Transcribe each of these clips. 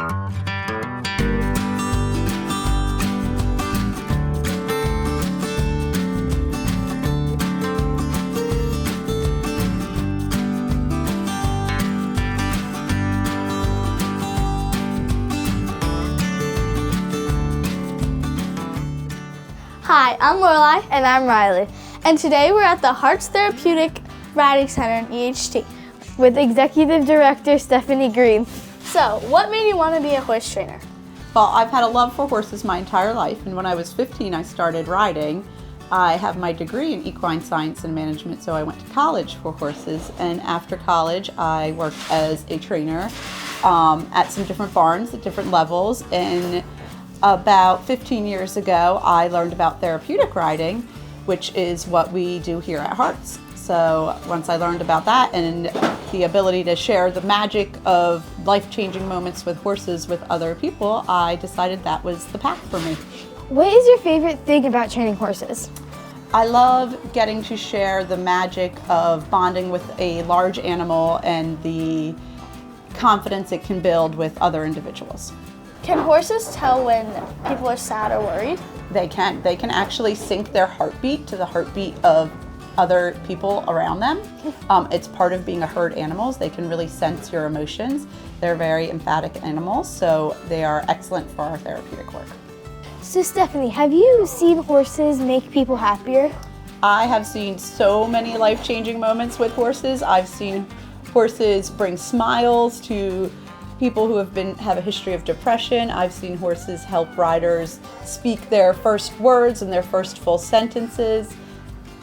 Hi, I'm Lorelei. And I'm Riley. And today we're at the Hearts Therapeutic Riding Center in EHT with Executive Director Stephanie Green. So, what made you want to be a horse trainer? Well, I've had a love for horses my entire life, and when I was 15, I started riding. I have my degree in equine science and management, so I went to college for horses, and after college, I worked as a trainer at some different barns at different levels, and about 15 years ago, I learned about therapeutic riding, which is what we do here at Hearts. So once I learned about that and the ability to share the magic of life-changing moments with horses with other people, I decided that was the path for me. What is your favorite thing about training horses? I love getting to share the magic of bonding with a large animal and the confidence it can build with other individuals. Can horses tell when people are sad or worried? They can. They can actually sync their heartbeat to the heartbeat of other people around them. It's part of being a herd animals. They can really sense your emotions. They're very emphatic animals, so they are excellent for our therapeutic work. So Stephanie, have you seen horses make people happier? I have seen so many life-changing moments with horses. I've seen horses bring smiles to people who have a history of depression. I've seen horses help riders speak their first words and their first full sentences.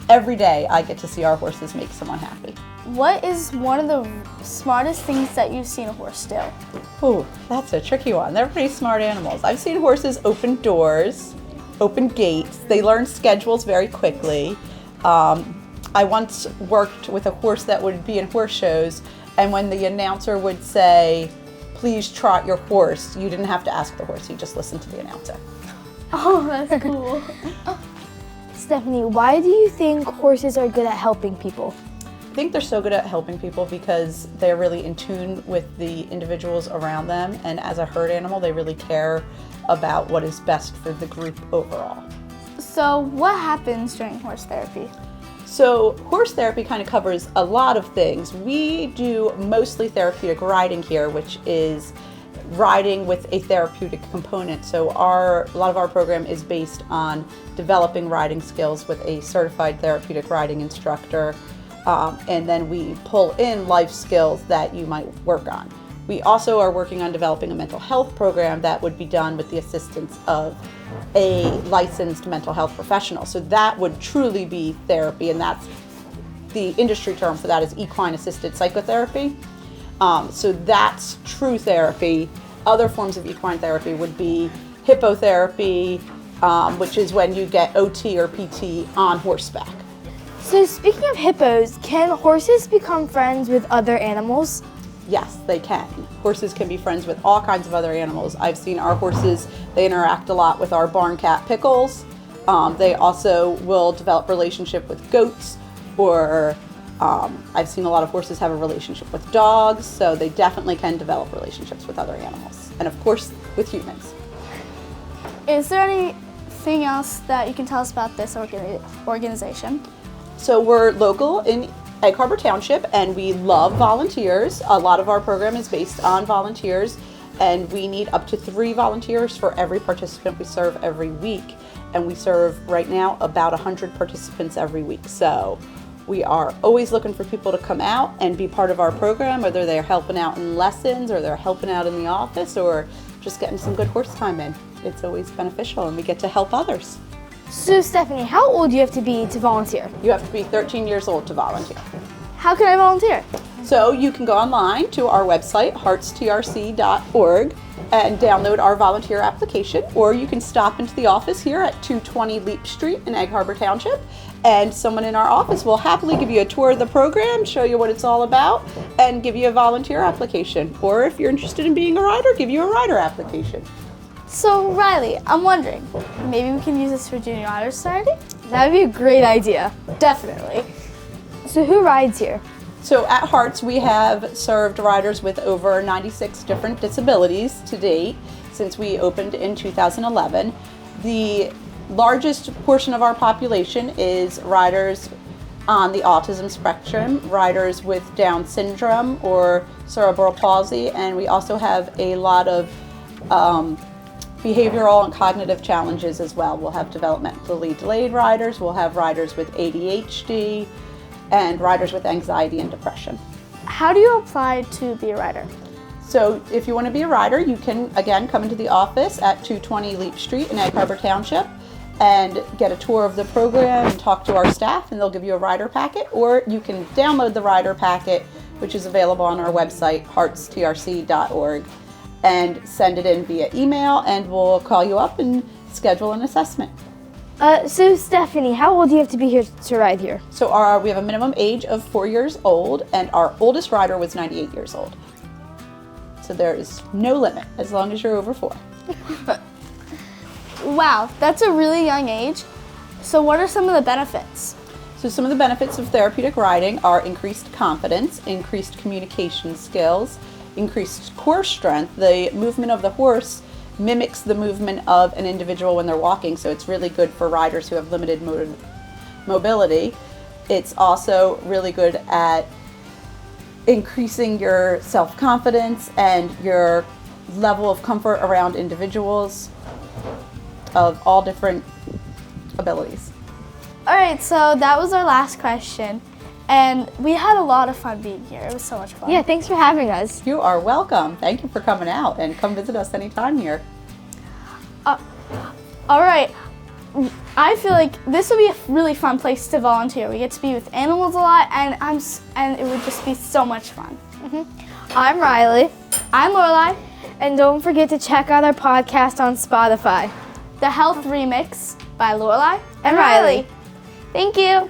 Every day I get to see our horses make someone happy. What is one of the smartest things that you've seen a horse do? Ooh, that's a tricky one. They're pretty smart animals. I've seen horses open doors, open gates. They learn schedules very quickly. I once worked with a horse that would be in horse shows, and when the announcer would say, "Please trot your horse," you didn't have to ask the horse, you just listened to the announcer. Oh, that's cool. Stephanie, why do you think horses are good at helping people? I think they're so good at helping people because they're really in tune with the individuals around them, and as a herd animal, they really care about what is best for the group overall. So what happens during horse therapy? So horse therapy kind of covers a lot of things. We do mostly therapeutic riding here, which is riding with a therapeutic component. So a lot of our program is based on developing riding skills with a certified therapeutic riding instructor, and then we pull in life skills that you might work on. We also are working on developing a mental health program that would be done with the assistance of a licensed mental health professional. So that would truly be therapy, and that's the industry term for that is equine assisted psychotherapy. So that's true therapy. Other forms of equine therapy would be hippotherapy, which is when you get OT or PT on horseback. So speaking of hippos, can horses become friends with other animals? Yes, they can. Horses can be friends with all kinds of other animals. I've seen our horses, they interact a lot with our barn cat Pickles. They also will develop relationship with goats, or I've seen a lot of horses have a relationship with dogs, so they definitely can develop relationships with other animals, and of course with humans. Is there anything else that you can tell us about this organization? So we're local in Egg Harbor Township, and we love volunteers. A lot of our program is based on volunteers, and we need up to 3 volunteers for every participant we serve every week. And we serve right now about 100 participants every week. So we are always looking for people to come out and be part of our program, whether they're helping out in lessons or they're helping out in the office or just getting some good horse time in. It's always beneficial, and we get to help others. So Stephanie, how old do you have to be to volunteer? You have to be 13 years old to volunteer. How can I volunteer? So you can go online to our website, heartstrc.org, and download our volunteer application, or you can stop into the office here at 220 Leap Street in Egg Harbor Township, and someone in our office will happily give you a tour of the program, show you what it's all about, and give you a volunteer application. Or if you're interested in being a rider, give you a rider application. So Riley, I'm wondering, maybe we can use this for Junior Rider Society? That would be a great idea. Definitely. So who rides here? So at Hearts, we have served riders with over 96 different disabilities to date since we opened in 2011. The largest portion of our population is riders on the autism spectrum, riders with Down syndrome or cerebral palsy, and we also have a lot of behavioral and cognitive challenges as well. We'll have developmentally delayed riders, we'll have riders with ADHD, and riders with anxiety and depression. How do you apply to be a rider? So if you want to be a rider, you can, again, come into the office at 220 Leap Street in Egg Harbor Township and get a tour of the program and talk to our staff, and they'll give you a rider packet, or you can download the rider packet, which is available on our website, heartstrc.org, and send it in via email, and we'll call you up and schedule an assessment. So Stephanie, how old do you have to be here to ride here? So we have a minimum age of 4 years old, and our oldest rider was 98 years old. So there is no limit as long as you're over 4. Wow, that's a really young age. So what are some of the benefits? So some of the benefits of therapeutic riding are increased confidence, increased communication skills, increased core strength. The movement of the horse mimics the movement of an individual when they're walking, so it's really good for riders who have limited mobility. It's also really good at increasing your self-confidence and your level of comfort around individuals of all different abilities. All right, so that was our last question, and we had a lot of fun being here. It was so much fun. Yeah, thanks for having us. You are welcome. Thank you for coming out, and come visit us anytime here. All right, I feel like this would be a really fun place to volunteer. We get to be with animals a lot, and it would just be so much fun. I'm Riley, I'm Lorelei. and don't forget to check out our podcast on Spotify. The Health Remix by Lorelei And Riley. Thank you.